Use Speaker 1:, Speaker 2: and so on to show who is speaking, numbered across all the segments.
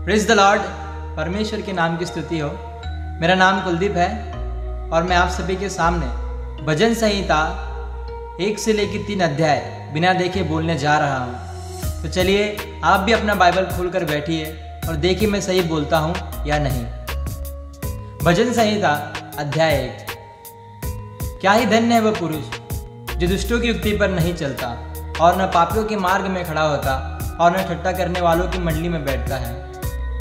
Speaker 1: Praise the Lord. परमेश्वर के नाम की स्तुति हो। मेरा नाम कुलदीप है और मैं आप सभी के सामने भजन संहिता 1 से लेकर 3 अध्याय बिना देखे बोलने जा रहा हूँ। तो चलिए आप भी अपना बाइबल खोलकर बैठिए और देखिए मैं सही बोलता हूँ या नहीं। भजन संहिता अध्याय 1। क्या ही धन्य है वह पुरुष जो दुष्टों की युक्ति पर नहीं चलता और न पापियों के मार्ग में खड़ा होता और न ठट्टा करने वालों की मंडली में बैठता है,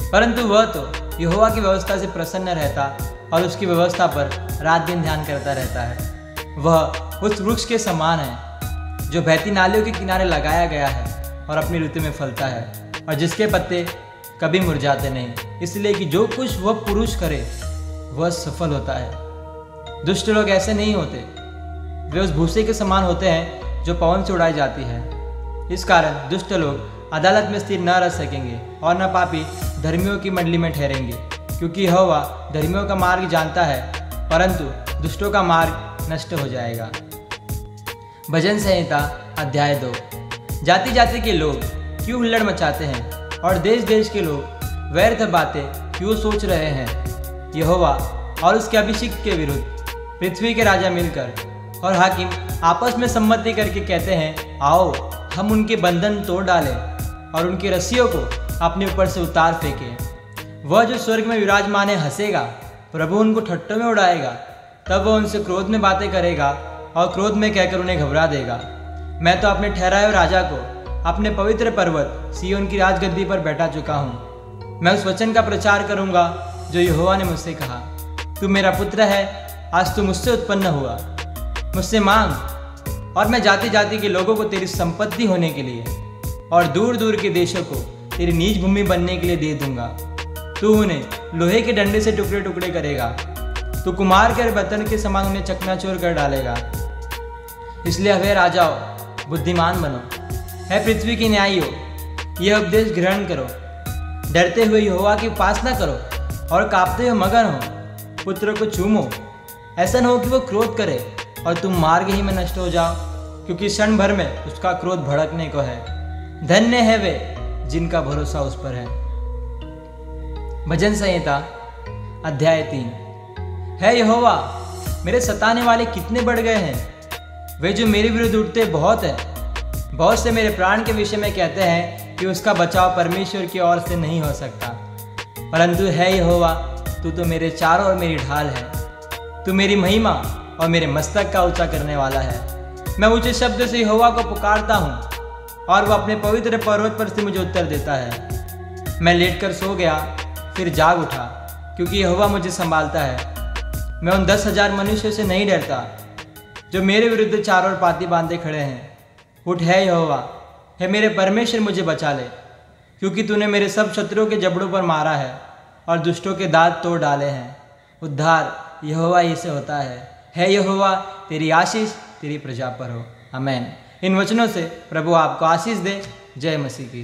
Speaker 1: परंतु वह तो यहोवा की व्यवस्था से प्रसन्न रहता और उसकी व्यवस्था पर रात दिन ध्यान करता रहता है। वह उस वृक्ष के समान है जो बहती नालियों के किनारे लगाया गया है और अपनी ऋतु में फलता है और जिसके पत्ते कभी मुरझाते नहीं, इसलिए कि जो कुछ वह पुरुष करे वह सफल होता है। दुष्ट लोग ऐसे नहीं होते, वे उस भूसे के समान होते हैं जो पवन से उड़ाई जाती है। इस कारण दुष्ट लोग अदालत में स्थिर न रह सकेंगे और न पापी धर्मियों की मंडली में ठहरेंगे, क्योंकि यहोवा धर्मियों का मार्ग जानता है परंतु दुष्टों का मार्ग नष्ट हो जाएगा। भजन संहिता अध्याय 2। जाति जाति के लोग क्यों हुल्लड़ मचाते हैं और देश देश के लोग व्यर्थ बातें क्यों सोच रहे हैं। यहोवा और उसके अभिषिक्त के विरुद्ध पृथ्वी के राजा मिलकर और हाकिम आपस में सम्मति करके कहते हैं, आओ हम उनके बंधन तोड़ डालें और उनकी रस्सियों को अपने ऊपर से उतार फेंके। वह जो स्वर्ग में विराजमान है हंसेगा, प्रभु उनको ठट्टों में उड़ाएगा। तब वह उनसे क्रोध में बातें करेगा और क्रोध में कहकर उन्हें घबरा देगा। मैं तो अपने ठहराए हुए राजा को अपने पवित्र पर्वत सिय्योन की राजगद्दी पर बैठा चुका हूँ। मैं उस वचन का प्रचार करूँगा जो यहोवा ने मुझसे कहा, तू मेरा पुत्र है, आज तू मुझसे उत्पन्न हुआ। मुझसे मांग और मैं जाति जाति के लोगों को तेरी संपत्ति होने के लिए और दूर दूर के देशों को तेरी निज भूमि बनने के लिए दे दूंगा। तू उन्हें लोहे के डंडे से टुकड़े टुकड़े करेगा, तू कुमार के बर्तन के समान उन्हें चकनाचूर कर डालेगा। इसलिए हे राजाओं, बुद्धिमान बनो, है पृथ्वी की न्यायियों, यह उपदेश ग्रहण करो। डरते हुए यहोवा की उपासना करो और कांपते हुए मगन हो। पुत्र को चूमो, ऐसा न हो कि वो क्रोध करे और तुम मार्ग ही में नष्ट हो जाओ, क्योंकि क्षण भर में उसका क्रोध भड़कने को है। धन्य है वे जिनका भरोसा उस पर है। भजन संहिता अध्याय 3। है यहोवा, मेरे सताने वाले कितने बढ़ गए हैं, वे जो मेरे विरुद्ध उठते बहुत है। बहुत से मेरे प्राण के विषय में कहते हैं कि उसका बचाव परमेश्वर की ओर से नहीं हो सकता, परंतु है यहोवा, तू तो मेरे चारों ओर मेरी ढाल है। तू मेरी महिमा और मेरे मस्तक का ऊंचा करने वाला है। मैं ऊंचे शब्द से यहोवा को पुकारता हूँ और वह अपने पवित्र पर्वत पर से मुझे उत्तर देता है। मैं लेटकर सो गया, फिर जाग उठा, क्योंकि यहोवा मुझे संभालता है। मैं उन 10,000 मनुष्यों से नहीं डरता जो मेरे विरुद्ध चारों ओर पाती बांधे खड़े हैं। उठ है यहोवा, है मेरे परमेश्वर, मुझे बचा ले, क्योंकि तूने मेरे सब शत्रुओं के जबड़ों पर मारा है और दुष्टों के दांत तोड़ डाले हैं। उद्धार यहोवा ही से होता है यहोवा, तेरी आशीष तेरी प्रजा पर हो। आमीन। इन वचनों से प्रभु आपको आशीष दे। जय मसीह की।